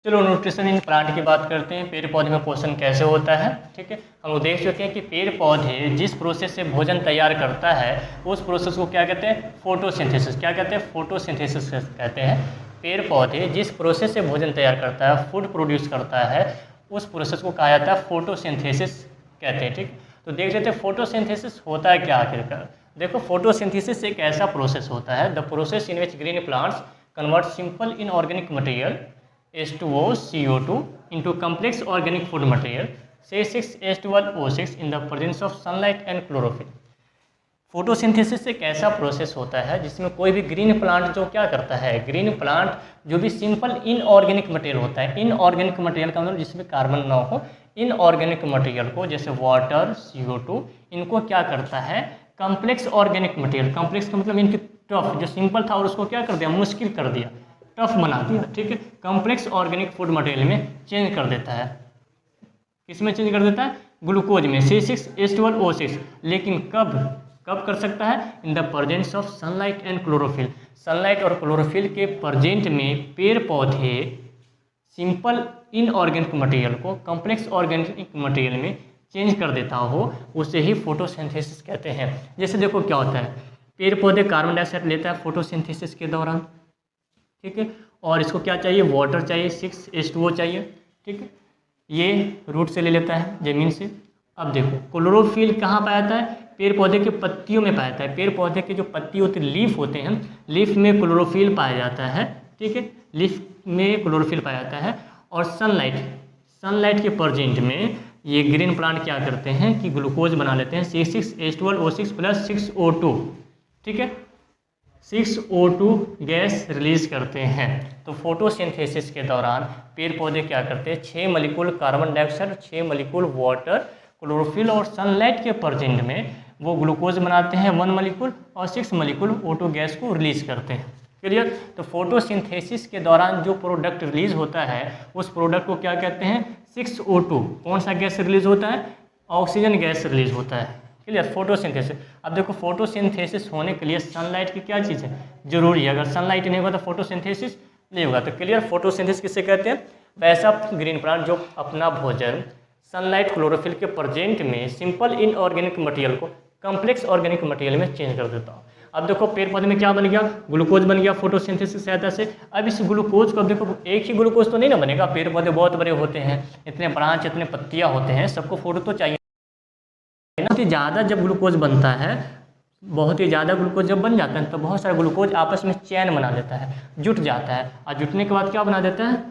चलो nutrition in plant की बात करते हैं। पेड़ पौधे में पोषण कैसे होता है। ठीक है, हम लोग देख चुके हैं कि पेड़ पौधे जिस प्रोसेस से भोजन तैयार करता है उस प्रोसेस को क्या कहते हैं, फोटोसिंथेसिस। क्या कहते हैं, फोटोसिंथेसिस कहते हैं। पेड़ पौधे जिस प्रोसेस से भोजन तैयार करता है, फूड प्रोड्यूस करता है, उस प्रोसेस को कहा जाता है फोटोसिंथेसिस कहते हैं। ठीक, तो देख लेते हैं फोटोसिंथेसिस होता है क्या आखिरकार। देखो, फोटोसिंथेसिस एक ऐसा प्रोसेस होता है, the process in which green plants convert simple inorganic material H2O CO2 into complex organic food material C6H12O6 in the presence of sunlight and chlorophyll। Photosynthesis एक ऐसा प्रोसेस होता है जिसमें कोई भी ग्रीन प्लांट जो क्या करता है, ग्रीन प्लांट जो भी सिंपल इनऑर्गेनिक मटेरियल होता है, इनऑर्गेनिक मटेरियल का मतलब जिसमें कार्बन ना हो, इनऑर्गेनिक मटेरियल को जैसे वाटर CO2 इनको क्या करता है, कॉम्प्लेक्स ऑर्गेनिक मटेरियल, कॉम्प्लेक्स का मतलब इनकी टफ जो सिंपल था और उसको क्या कर दिया, मुश्किल कर दिया, टफ बना दिया। ठीक है, कॉम्प्लेक्स ऑर्गेनिक फूड मटेरियल में चेंज कर देता है। किसमें चेंज कर देता है, ग्लूकोज में C6H12O6। लेकिन कब कब कर सकता है, in the presence of sunlight and chlorophyll. Sunlight और क्लोरोफिल के प्रेजेंट में पेड़ पौधे सिंपल इनऑर्गेनिक मटेरियल को कॉम्प्लेक्स ऑर्गेनिक मटेरियल में चेंज कर देता हो, उसे ही फोटोसिंथेसिस कहते हैं। जैसे देखो क्या होता है, पेड़ पौधे कार्बन डाइऑक्साइड लेता है फोटोसिंथेसिस के दौरान। ठीक है, और इसको क्या चाहिए, वाटर चाहिए, 6H2O चाहिए। ठीक है, ये रूट से ले लेता है, जमीन से। अब देखो क्लोरोफिल कहाँ पाया जाता है, पेड़ पौधे के पत्तियों में पाया जाता है। पेड़ पौधे के जो पत्ती होती है, लीफ होते हैं, लीफ में क्लोरोफिल पाया जाता है। ठीक है, लीफ में क्लोरोफिल पाया जाता है। और सनलाइट के प्रेजेंट में ये ग्रीन प्लांट क्या करते हैं कि ग्लूकोज बना लेते हैं, C6H12O6 प्लस 6O2। ठीक है, 6O2 गैस रिलीज करते हैं। तो फोटोसिंथेसिस के दौरान पेड़ पौधे क्या करते हैं, 6 molecule carbon dioxide, 6 molecule water, chlorophyll और सनलाइट के प्रेजेंट में वो ग्लूकोज बनाते हैं 1 मॉलिक्यूल और 6 मॉलिक्यूल O2 गैस को रिलीज करते हैं। क्लियर। तो फोटोसिंथेसिस के दौरान जो प्रोडक्ट रिलीज होता है उस प्रोडक्ट को क्या कहते हैं, 6O2। कौन सा गैस रिलीज होता है, ऑक्सीजन गैस रिलीज होता है। Clear, photosynthesis. अब देखो फोटोसिंथेसिस होने के लिए सनलाइट की क्या चीज़ है, जरूरी है। अगर सनलाइट नहीं होगा तो फोटोसिंथेसिस नहीं होगा। तो क्लियर, फोटोसिंथेसिस किसे कहते हैं, वैसा ग्रीन प्लांट जो अपना भोजन सनलाइट क्लोरोफिल के प्रेजेंट में सिंपल इनऑर्गेनिक मटेरियल को कॉम्प्लेक्स ऑर्गेनिक मटेरियल में चेंज कर देता हो। अब देखो पेड़ पौधे में क्या बन गया, ग्लूकोज बन गया फोटोसिंथेसिस की सहायता से। अब इस ग्लूकोज को, अब देखो एक ही ग्लूकोज तो नहीं ना बनेगा, पेड़ पौधे बहुत बड़े होते हैं, इतने ब्रांच, इतने पत्तियाँ होते हैं, सबको फोटो तो चाहिए। बहुत ही ज़्यादा जब ग्लूकोज बनता है, बहुत ही ज़्यादा ग्लूकोज जब बन जाता है तो बहुत सारा ग्लूकोज आपस में चैन बना देता है, जुट जाता है, और जुटने के बाद क्या बना देता है,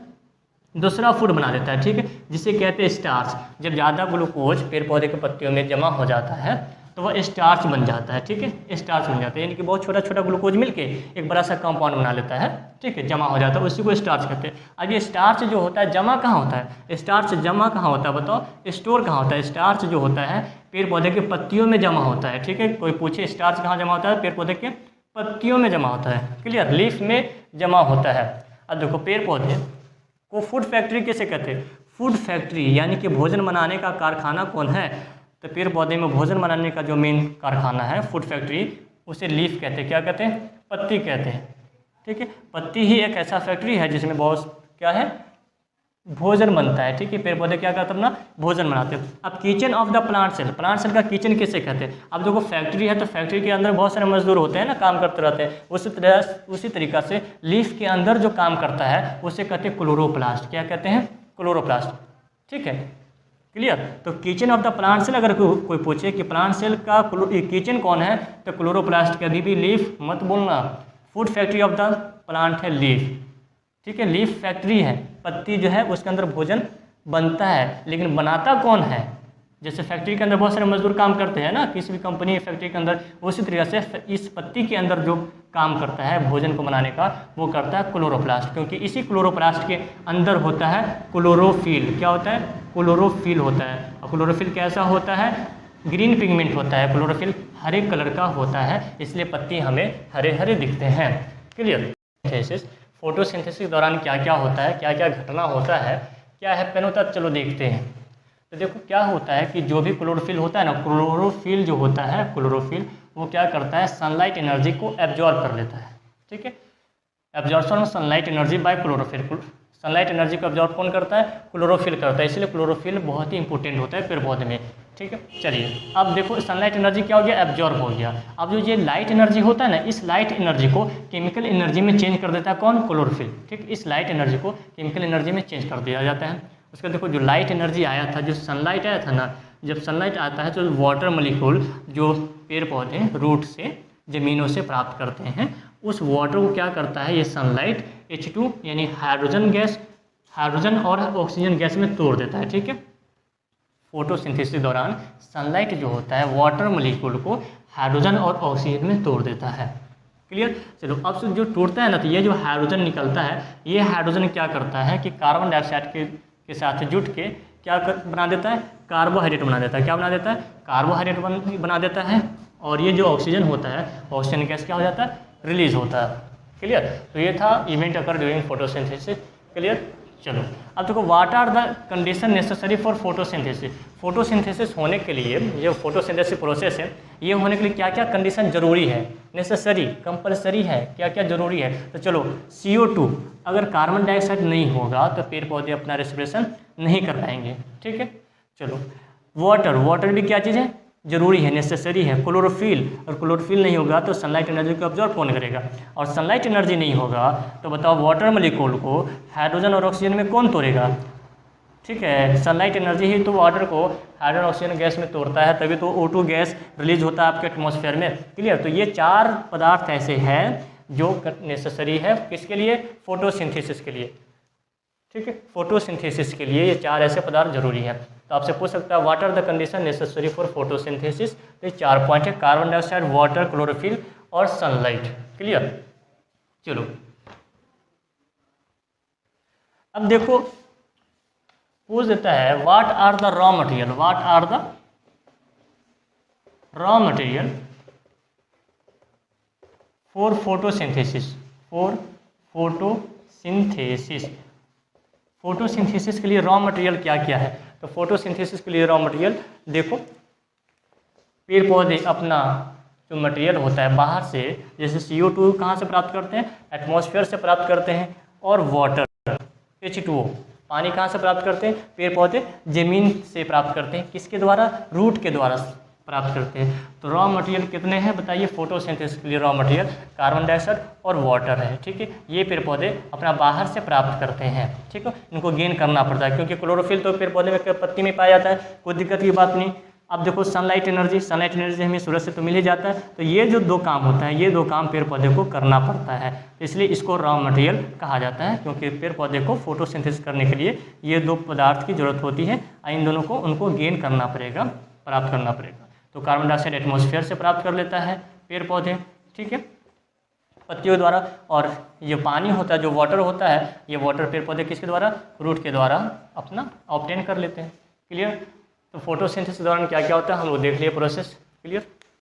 दूसरा फूड बना देता है। ठीक है, जिसे कहते हैं स्टार्च। जब ज़्यादा ग्लूकोज पेड़ पौधे के पत्तियों में जमा हो जाता है तो वह स्टार्च बन जाता है। ठीक है, स्टार्च बन जाता है, यानी कि बहुत छोटा छोटा ग्लूकोज मिलके एक बड़ा सा कंपाउंड बना लेता है। ठीक है, जमा हो जाता है, उसी को स्टार्च कहते हैं। अब ये स्टार्च जो होता है जमा कहाँ होता है, स्टार्च जमा कहाँ होता है बताओ, स्टोर कहाँ होता है। स्टार्च जो होता है पेड़ पौधे के पत्तियों में जमा होता है। ठीक है, कोई पूछे स्टार्च कहाँ जमा होता है, पेड़ पौधे के पत्तियों में जमा होता है। क्लियर, लीफ में जमा होता है। अब देखो पेड़ पौधे को फूड फैक्ट्री कैसे कहते हैं, फूड फैक्ट्री यानी कि भोजन बनाने का कारखाना कौन है, तो पेड़ पौधे में भोजन बनाने का जो मेन कारखाना है फूड फैक्ट्री, उसे लीफ कहते हैं। क्या कहते हैं, पत्ती कहते हैं। ठीक है, पत्ती ही एक ऐसा फैक्ट्री है जिसमें बहुत क्या है, भोजन बनता है। ठीक है, पेड़ पौधे क्या करते हैं, अपना भोजन बनाते हैं। अब kitchen of the plant cell, plant cell का किचन किसे कहते हैं। अब देखो फैक्ट्री है तो फैक्ट्री के अंदर बहुत सारे मजदूर होते हैं ना, काम करते रहते हैं। उसी तरीका से लीफ के अंदर जो काम करता है उसे कहते हैं क्लोरोप्लास्ट। क्या कहते हैं, क्लोरोप्लास्ट। ठीक है, क्लियर। तो kitchen of the plant cell, अगर कोई पूछे कि प्लांट सेल का किचन कौन है तो क्लोरोप्लास्ट। कभी भी लीफ मत बोलना। Food factory of the plant है लीफ। ठीक है, लीफ फैक्ट्री है, पत्ती जो है उसके अंदर भोजन बनता है, लेकिन बनाता कौन है। जैसे फैक्ट्री के अंदर बहुत सारे मजदूर काम करते हैं ना, किसी भी कंपनी फैक्ट्री के अंदर, उसी तरीके से इस पत्ती के अंदर जो काम करता है भोजन को बनाने का, वो करता है क्लोरोप्लास्ट। क्योंकि इसी क्लोरोप्लास्ट के अंदर होता है क्लोरोफिल। क्या होता है, क्लोरोफिल होता है। और क्लोरोफिल कैसा होता है, ग्रीन पिगमेंट होता है। क्लोरोफिल हरे कलर का होता है, इसलिए पत्ती हमें हरे हरे दिखते हैं। क्लियर। फोटोसिंथेसिस के दौरान क्या क्या होता है, क्या क्या घटना होता है, क्या हैपन होता है, चलो देखते हैं। तो देखो क्या होता है कि जो भी क्लोरोफिल होता है ना, क्लोरोफिल जो होता है, क्लोरोफिल वो क्या करता है, सनलाइट एनर्जी को एब्जॉर्ब कर लेता है। ठीक है, absorption of sunlight energy by chlorophyll. Sunlight energy को ऑब्जॉर्व कौन करता है? क्लोरोफिल करता है, इसलिए क्लोरोफिल बहुत ही इंपॉर्टेंट होता है पेड़ पौधे में। ठीक है, चलिए अब देखो सनलाइट एनर्जी क्या हो गया? एब्जॉर्ब हो गया। अब जो ये लाइट एनर्जी होता है ना, इस लाइट एनर्जी को केमिकल एनर्जी में चेंज कर देता है कौन? क्लोरोफिल। ठीक, इस लाइट एनर्जी को केमिकल एनर्जी में चेंज कर दिया जाता है। उसका देखो जो लाइट एनर्जी आया था, जो सनलाइट आया था ना, जब सनलाइट आता है तो वाटर मॉलिक्यूल जो पेड़ पौधे रूट से ज़मीनों से प्राप्त करते हैं, उस वाटर को क्या करता है ये सनलाइट H2 यानी हाइड्रोजन गैस, हाइड्रोजन और ऑक्सीजन गैस में तोड़ देता है। ठीक है, फोटोसिंथेसिस के दौरान सनलाइट जो होता है वाटर मॉलिक्यूल को हाइड्रोजन और ऑक्सीजन में तोड़ देता है। क्लियर? चलो अब से जो टूटता है ना, तो ये जो हाइड्रोजन निकलता है, ये हाइड्रोजन क्या करता है कि कार्बन डाइऑक्साइड के साथ जुट के क्या बना देता है? कार्बोहाइड्रेट बना देता है। क्या बना देता है? कार्बोहाइड्रेट बना देता है। और ये जो ऑक्सीजन होता है, ऑक्सीजन गैस क्या हो जाता है? रिलीज होता है। क्लियर? तो ये था event occur during photosynthesis. Clear? चलो अब देखो what are the condition necessary for photosynthesis. Photosynthesis होने के लिए, जो फोटोसिंथेसिस प्रोसेस है, ये होने के लिए क्या क्या कंडीशन जरूरी है? नेसेसरी, कंपलसरी है, क्या क्या जरूरी है? तो चलो CO2, अगर कार्बन डाइऑक्साइड नहीं होगा तो पेड़ पौधे अपना रेस्पिरेशन नहीं कर पाएंगे। ठीक है, चलो वाटर, वाटर भी क्या चीज़ है? जरूरी है, नेसेसरी है। क्लोरोफिल, और क्लोरोफिल नहीं होगा तो सनलाइट एनर्जी को ऑब्जॉर्व कौन करेगा? और सनलाइट एनर्जी नहीं होगा तो बताओ वाटर मॉलिक्यूल को हाइड्रोजन और ऑक्सीजन में कौन तोड़ेगा? ठीक है, सनलाइट एनर्जी ही तो वाटर को हाइड्रोजन ऑक्सीजन गैस में तोड़ता है, तभी तो O2 गैस रिलीज होता है आपके एटमॉस्फेयर में। क्लियर? तो ये 4 पदार्थ ऐसे हैं जो नेसेसरी है किसके लिए? फोटोसिंथेसिस के लिए। ठीक है, फोटोसिंथेसिस के लिए ये 4 ऐसे पदार्थ जरूरी है। तो आपसे पूछ सकता है what are the condition necessary for photosynthesis. तो ये 4 पॉइंट है, कार्बन डाइऑक्साइड, वाटर, क्लोरोफिल और सनलाइट। क्लियर? चलो अब देखो पूछ देता है what are the raw material, what are the raw material for photosynthesis, for photosynthesis. Photosynthesis के लिए रॉ मटेरियल क्या क्या है? तो फोटोसिंथेसिस के लिए रॉ मटेरियल देखो, पेड़ पौधे अपना जो मटेरियल होता है बाहर से, जैसे CO2 कहाँ से प्राप्त करते हैं? एटमॉस्फेयर से प्राप्त करते हैं। और वाटर H2O, पानी कहाँ से प्राप्त करते हैं? पेड़ पौधे ज़मीन से प्राप्त करते हैं। किसके द्वारा? रूट के द्वारा प्राप्त करते हैं। तो रॉ मटेरियल कितने हैं बताइए? फोटोसिंथेसिस के लिए रॉ मटेरियल कार्बन डाइऑक्साइड और वाटर है। ठीक है, ये पेड़ पौधे अपना बाहर से प्राप्त करते हैं। ठीक है, इनको गेन करना पड़ता है क्योंकि क्लोरोफिल तो पेड़ पौधे में पत्ती में पाया जाता है, कोई दिक्कत की बात नहीं। अब देखो सनलाइट एनर्जी, सनलाइट एनर्जी हमें सूरज से तो मिल ही जाता है, तो ये जो 2 काम होता है, ये 2 काम पेड़ पौधे को करना पड़ता है, इसलिए इसको रॉ मटेरियल कहा जाता है। क्योंकि पेड़ पौधे को फोटोसिंथेसिस करने के लिए ये 2 पदार्थ की जरूरत होती है, इन दोनों को उनको गेन करना पड़ेगा, प्राप्त करना पड़ेगा। तो कार्बन डाइऑक्साइड एटमॉस्फेयर से प्राप्त कर लेता है पेड़ पौधे, ठीक है, पत्तियों द्वारा। और ये पानी होता है, जो वाटर होता है, ये वाटर पेड़ पौधे किसके द्वारा? रूट के द्वारा अपना ऑब्टेन कर लेते हैं। क्लियर? तो फोटोसिंथेसिस के दौरान क्या क्या होता है हम लोग देख लिए प्रोसेस। क्लियर?